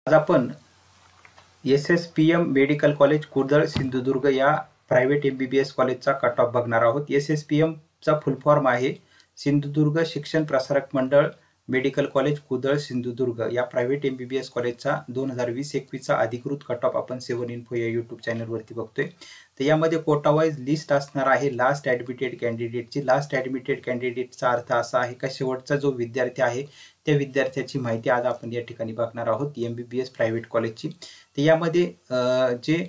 आज आपण SSPM medical college कुर्डळ Sindhudurg या प्रायव्हेट MBBS कॉलेजचा कट ऑफ बघणार आहोत। SSPM चा फुल फॉर्म आहे सिंधुदुर्ग शिक्षण प्रसारक मंडळ मेडिकल कॉलेज कुर्डळ सिंधुदुर्ग या प्रायव्हेट MBBS कॉलेजचा 2020-21 चा अधिकृत कट ऑफ आपण 7 इन्फो या YouTube चॅनल वरती बघतोय। तर यामध्ये कोटा वाइज लिस्ट असणार आहे लास्ट ॲडमिटेड कॅन्डिडेटची। लास्ट ॲडमिटेड कॅन्डिडेटचा अर्थ असा आहे की शेवटचा जो विद्यार्थी आहे त्या विद्यार्थ्याची माहिती आज आपण या ठिकाणी बघणार आहोत MBBS प्रायव्हेट कॉलेजची। तर यामध्ये जे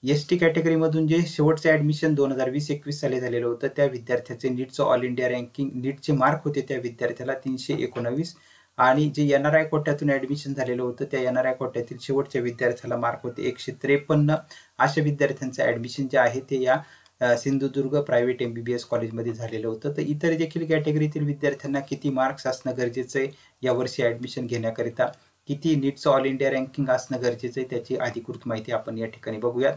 ST कॅटेगरीमधून जे शेवटचे ॲडमिशन 2020-21 साली झालेलं होतं त्या विद्यार्थ्याचे नीटचं ऑल इंडिया रँकिंग नीटचे मार्क होते त्या विद्यार्थ्याला 319 आणि जे NRI कोट्यातून ॲडमिशन झालेलं होतं त्या NRI कोट्यातील शेवटच्या विद्यार्थ्याला मार्क होते 153। अशा विद्यार्थ्यांचं ॲडमिशन जे आहे ते या सिंधुदुर्ग प्रायव्हेट MBBS कॉलेजमध्ये झालेलं होतं। तर इतर देखील कॅटेगरीतील विद्यार्थ्यांना किती मार्क्स असणं गरजेचं आहे यावर्षी ॲडमिशन घेण्याकरिता, किती नीटचं ऑल इंडिया रँकिंग असणं गरजेचं आहे त्याची अधिकृत माहिती आपण या ठिकाणी बघूयात।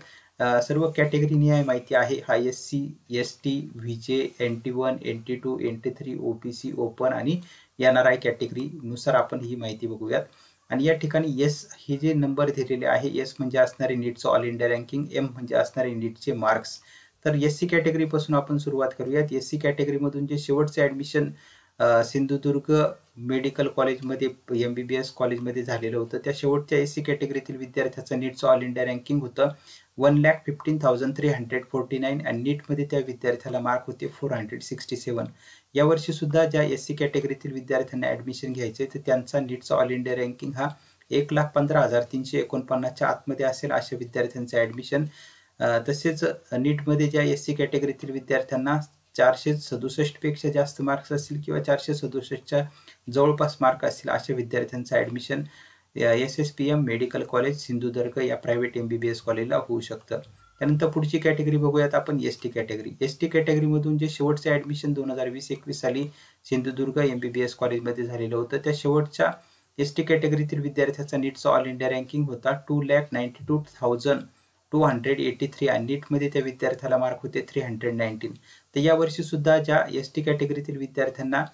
सर्व कॅटेगरी निहाय माहिती आहे। हा SC, ST, VJ, NT1, NT2, NT3, OBC, open आणि NRI कॅटेगरीनुसार आपण ही माहिती बघूयात। आणि या ठिकाणी S हे जे नंबर दिलेले आहे, S म्हणजे असणारे नीटचं ऑल इंडिया रँकिंग, M म्हणजे असणारे नीटचे मार्क्स। तर SC कॅटेगरीपासून आपण सुरुवात करूयात। SC कॅटेगरीमधून जे शेवटचे ॲडमिशन सिंधुदुर्ग मेडिकल कॉलेजमध्ये MBBS कॉलेजमध्ये झालेलं होतं त्या शेवटच्या SC कॅटेगरीतील विद्यार्थ्याचं नीटचं ऑल इंडिया रँकिंग होतं 1,15,349 आणि नीटमध्ये त्या विद्यार्थ्याला मार्क होते 467। यावर्षी सुद्धा ज्या SC कॅटेगरीतील विद्यार्थ्यांना ॲडमिशन घ्यायचे तर त्यांचा नीटचा ऑल इंडिया रँकिंग हा 1,15,349 च्या आतमध्ये असेल अशा विद्यार्थ्यांचं ॲडमिशन। तसेच नीटमध्ये ज्या SC कॅटेगरीतील विद्यार्थ्यांना 467 पेक्षा जास्त मार्क्स असतील किंवा 467 च्या जवळपास मार्क असतील अशा विद्यार्थ्यांचं admission SSPM medical college Sindhudurg या प्रायव्हेट MBBS कॉलेजला होऊ शकतं। त्यानंतर पुढची कॅटेगरी बघूयात आपण ST कॅटेगरी। ST कॅटेगरीमधून जे शेवटचे ॲडमिशन 2020-21 साली सिंधुदुर्ग MBBS कॉलेजमध्ये झालेलं होतं त्या शेवटच्या ST कॅटेगरीतील विद्यार्थ्याचा नीटचा ऑल इंडिया रँकिंग होता 2,92,283 आणि नीटमध्ये त्या विद्यार्थ्याला मार्क होते 319। तर यावर्षी सुद्धा ज्या ST कॅटेगरीतील विद्यार्थ्यांना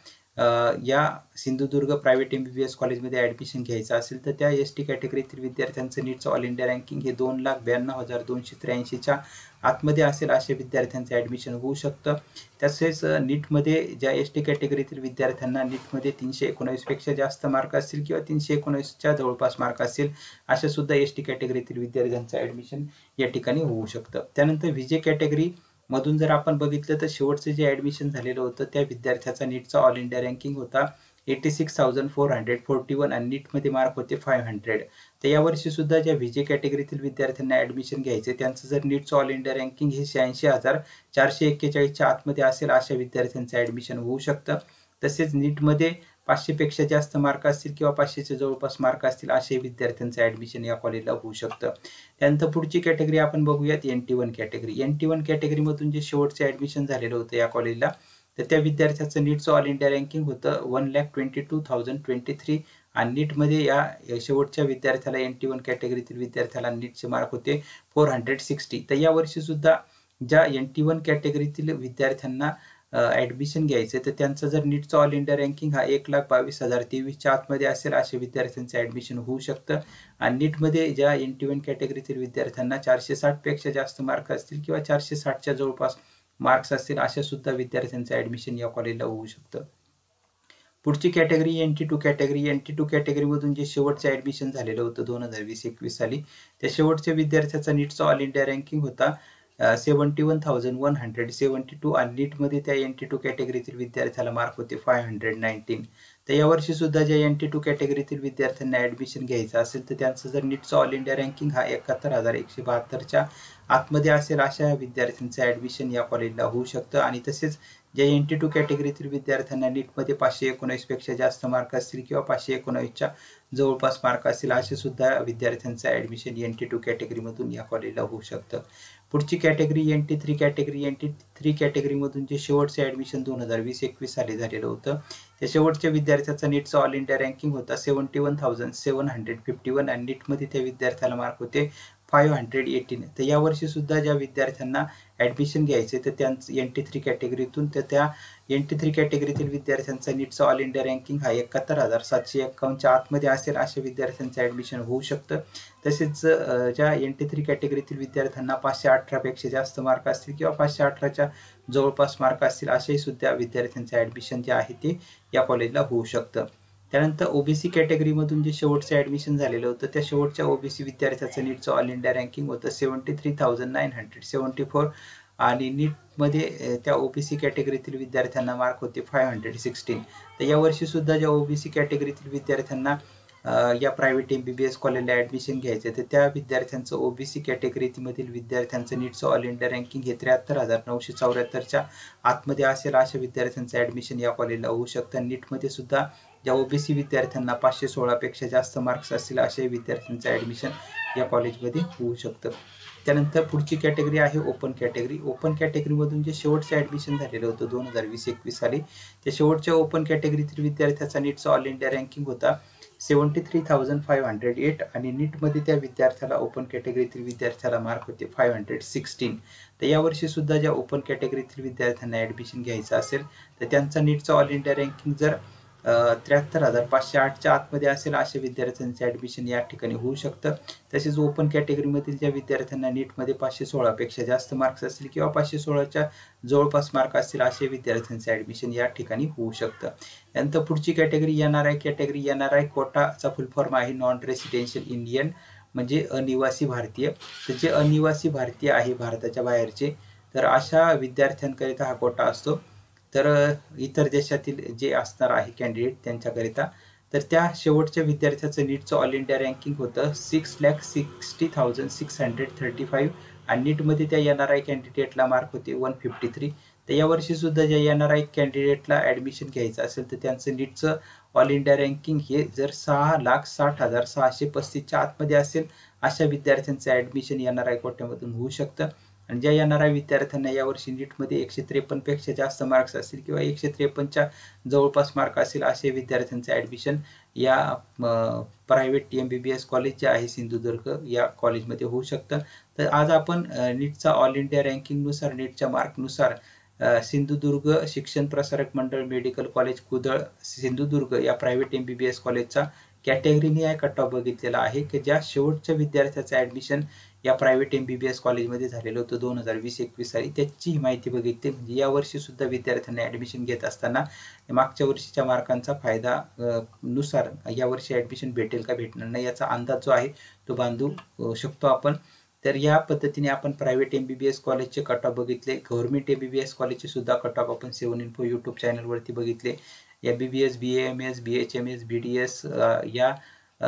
या सिंधुदुर्ग प्रायव्हेट MBBS कॉलेजमध्ये ॲडमिशन घ्यायचं असेल तर त्या ST कॅटेगरीतील विद्यार्थ्यांचं नीटचं ऑल इंडिया रँकिंग हे 2,92,283 च्या आतमध्ये असेल अशा विद्यार्थ्यांचं ॲडमिशन होऊ शकतं। तसेच नीटमध्ये ज्या ST कॅटेगरीतील विद्यार्थ्यांना नीटमध्ये 319 पेक्षा जास्त मार्क असतील किंवा 319 च्या जवळपास मार्क असेल अशा सुद्धा ST कॅटेगरीतील विद्यार्थ्यांचं ॲडमिशन या ठिकाणी होऊ शकतं। त्यानंतर VJ कॅटेगरी मधून जर आपण बघितलं तर शेवटचं जे ॲडमिशन झालेलं होतं त्या विद्यार्थ्याचा नीटचा ऑल इंडिया रँकिंग होता 86,441 आणि नीटमध्ये मार्क होते 500। तर यावर्षी सुद्धा ज्या VJ कॅटेगरीतील विद्यार्थ्यांना ॲडमिशन घ्यायचे त्यांचं जर नीटचं ऑल इंडिया रँकिंग हे 86,441 च्या आतमध्ये असेल अशा विद्यार्थ्यांचं ॲडमिशन होऊ शकतं। तसेच नीटमध्ये 500 पेक्षा जास्त मार्क असतील किंवा 500च्या जवळपास मार्क असतील अशा विद्यार्थ्यांचं ॲडमिशन या कॉलेजला होऊ शकतं। त्यानंतर पुढची कॅटेगरी आपण बघूयात NT1 कॅटेगरी। NT1 कॅटेगरीमधून जे शेवटचे ॲडमिशन झालेलं होतं या कॉलेजला तर त्या विद्यार्थ्याचं नीटचं ऑल इंडिया रँकिंग होतं 1,22,023 आणि नीटमध्ये या शेवटच्या विद्यार्थ्याला NT1 कॅटेगरीतील विद्यार्थ्याला नीटचे मार्क होते 460। तर यावर्षी सुद्धा ज्या NT1 कॅटेगरीतील विद्यार्थ्यांना ॲडमिशन घ्यायचं तर त्यांचं जर नीटचं ऑल इंडिया रँकिंग हा 1,22,023 च्या आतमध्ये असेल अशा विद्यार्थ्यांचं ॲडमिशन होऊ शकतं। आणि नीटमध्ये ज्या NT1 कॅटेगरीतील विद्यार्थ्यांना 460 पेक्षा जास्त मार्क असतील किंवा 460 च्या जवळपास मार्क्स असतील अशा सुद्धा विद्यार्थ्यांचं ॲडमिशन या कॉलेजला होऊ शकतं। पुढची कॅटेगरी NT2 कॅटेगरी। NT2 कॅटेगरीमधून जे शेवटचं ॲडमिशन झालेलं होतं 2020-21 साली त्या शेवटच्या विद्यार्थ्याचा नीटचा ऑल इंडिया रँकिंग होता 71,172 आणि नीटमध्ये त्या NT2 कॅटेगरीतील विद्यार्थ्याला मार्क होते 519। तर यावर्षी सुद्धा ज्या NT2 कॅटेगरीतील विद्यार्थ्यांना ॲडमिशन घ्यायचं असेल तर त्यांचं जर नीटचं ऑल इंडिया रँकिंग हा 71,172 च्या आतमध्ये असेल अशा विद्यार्थ्यांचं ॲडमिशन या कॉलेजला होऊ शकतं। आणि तसेच ज्या NT2 कॅटेगरीतील विद्यार्थ्यांना नीटमध्ये 519 पेक्षा जास्त मार्क असतील किंवा 519 च्या जवळपास मार्क असतील असे सुद्धा विद्यार्थ्यांचं ॲडमिशन NT2 कॅटेगरीमधून या कॉलेजला होऊ शकतं। पुढची कॅटेगरी NT3 कॅटेगरी। NT3 कॅटेगरीमधून जे शेवटचे ॲडमिशन 2020-21 साली झालेलं होतं त्या शेवटच्या विद्यार्थ्याचा नीटचा ऑल इंडिया रँकिंग होता 71,751 आणि नीटमध्ये त्या विद्यार्थ्याला मार्क होते 518. तर यावर्षी सुद्धा ज्या विद्यार्थ्यांना ॲडमिशन घ्यायचे तर त्यांचं NT3 कॅटेगरीतून, तर त्या NT3 कॅटेगरीतील विद्यार्थ्यांचा नीटचा ऑल इंडिया रँकिंग हा 71,751च्या आतमध्ये असेल अशा विद्यार्थ्यांचं ॲडमिशन होऊ शकतं. तसेच ज्या NT3 कॅटेगरीतील विद्यार्थ्यांना 518पेक्षा जास्त मार्क असतील किंवा 518च्या जवळपास मार्क असतील अशाही सुद्धा विद्यार्थ्यांचं ॲडमिशन जे आहे ते या कॉलेजला होऊ शकतं. त्यानंतर ओबीसी कॅटेगरीमधून जे शेवटचं ॲडमिशन झालेलं होतं त्या शेवटच्या ओबीसी विद्यार्थ्याचं नीटचं ऑल इंडिया रँकिंग होतं 73,974 आणि नीटमध्ये त्या ओबीसी कॅटेगरीतील विद्यार्थ्यांना मार्क होते 516. तर यावर्षी सुद्धा ज्या ओबीसी कॅटेगरीतील विद्यार्थ्यांना या प्रायव्हेट MBBS कॉलेजला ॲडमिशन घ्यायचं तर त्या विद्यार्थ्यांचं ओबीसी कॅटेगरीमधील विद्यार्थ्यांचं नीटचं ऑल इंडिया रँकिंग हे 73,974च्या आतमध्ये असेल अशा विद्यार्थ्यांचं ॲडमिशन या कॉलेजला होऊ शकतं. नीटमध्ये सुद्धा ज्या ओबीसी विद्यार्थ्यांना 516पेक्षा जास्त मार्क्स असतील अशा विद्यार्थ्यांचं ॲडमिशन या कॉलेजमध्ये होऊ शकतं. त्यानंतर पुढची कॅटेगरी आहे ओपन कॅटेगरी. ओपन कॅटेगरीमधून जे शेवटचं ॲडमिशन झालेलं होतं 2020-21 साली, त्या शेवटच्या ओपन कॅटेगरीतील विद्यार्थ्याचा नीटचा ऑल इंडिया रँकिंग होता 73,508 आणि नीटमध्ये त्या विद्यार्थ्याला ओपन कॅटेगरीतील विद्यार्थ्याला मार्क होते 516. तर यावर्षी सुद्धा ज्या ओपन कॅटेगरीतील विद्यार्थ्यांना ॲडमिशन घ्यायचं असेल तर त्यांचा नीटचा ऑल इंडिया रँकिंग जर 73,508च्या आतमध्ये असेल अशा विद्यार्थ्यांचे ॲडमिशन या ठिकाणी होऊ शकतं. तसेच ओपन कॅटेगरीमधील ज्या विद्यार्थ्यांना नीटमध्ये 516पेक्षा जास्त मार्क्स असतील किंवा 516च्या जवळपास मार्क असतील अशा विद्यार्थ्यांचे ॲडमिशन या ठिकाणी होऊ शकतं. त्यानंतर पुढची कॅटेगरी NRI कॅटेगरी. NRI कोटाचा फुल फॉर्म आहे नॉन रेसिडेन्शियल इंडियन, म्हणजे अनिवासी भारतीय. तर जे अनिवासी भारतीय आहे भारताच्या बाहेरचे, तर अशा विद्यार्थ्यांकरिता हा कोटा असतो. तर इतर देशातील जे असणार आहे कॅन्डिडेट त्यांच्याकरिता, तर त्या शेवटच्या विद्यार्थ्याचं नीटचं ऑल इंडिया रँकिंग होतं 6,60,635 आणि नीटमध्ये त्या NRI कॅन्डिडेटला मार्क होते 153. तर यावर्षी सुद्धा ज्या NRI कॅन्डिडेटला ॲडमिशन घ्यायचं असेल तर त्यांचं नीटचं ऑल इंडिया रँकिंग हे जर 6,60,635च्या आतमध्ये असेल अशा विद्यार्थ्यांचं ॲडमिशन NRI कोट्यामधून होऊ शकतं. आणि ज्या NRI विद्यार्थ्यांना यावर्षी नीटमध्ये 153पेक्षा जास्त मार्क्स असतील किंवा 153च्या जवळपास मार्क असेल असे विद्यार्थ्यांचं ॲडमिशन या प्रायव्हेट MBBS कॉलेज जे आहे सिंधुदुर्ग या कॉलेजमध्ये होऊ शकतं. तर आज आपण नीटचा ऑल इंडिया रँकिंगनुसार नीटच्या मार्कनुसार सिंधुदुर्ग शिक्षण प्रसारक मंडळ मेडिकल कॉलेज कुदळ सिंधुदुर्ग या प्रायव्हेट MBBS कॉलेजचा कॅटेगरीने कट ऑफ बघितलेला आहे की ज्या शेवटच्या विद्यार्थ्याचं ॲडमिशन या प्रायव्हेट MBBS कॉलेजमध्ये झालेलं होतं 2020-21 साली, त्याची माहिती बघितली. म्हणजे यावर्षी सुद्धा विद्यार्थ्यांना ॲडमिशन घेत असताना मागच्या वर्षीच्या मार्कांचा फायदा नुसार यावर्षी ॲडमिशन भेटेल का भेटणार नाही याचा अंदाज जो आहे तो बांधू शकतो आपण. तर या पद्धतीने आपण प्रायव्हेट MBBS कॉलेजचे कट ऑफ बघितले. गव्हर्नमेंट MBBS कॉलेजचे सुद्धा कट ऑफ आपण 7 इन्फो यूट्यूब चॅनलवरती बघितले. MBBS, BAMS, BHMS, BDS या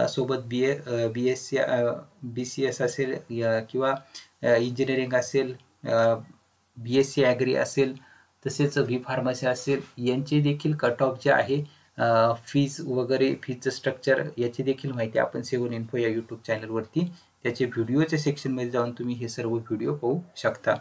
सोबत BSc BCS असेल किंवा इंजिनिअरिंग असेल, BSc ॲग्री असेल, तसेच बी फार्मसी असेल, यांचे देखील कट ऑफ जे आहे फीज वगैरे फीजचं स्ट्रक्चर याची देखील माहिती आपण 7 इन्फो या यूट्यूब चॅनलवरती त्याचे व्हिडिओच्या सेक्शनमध्ये जाऊन तुम्ही हे सर्व व्हिडिओ पाहू शकता.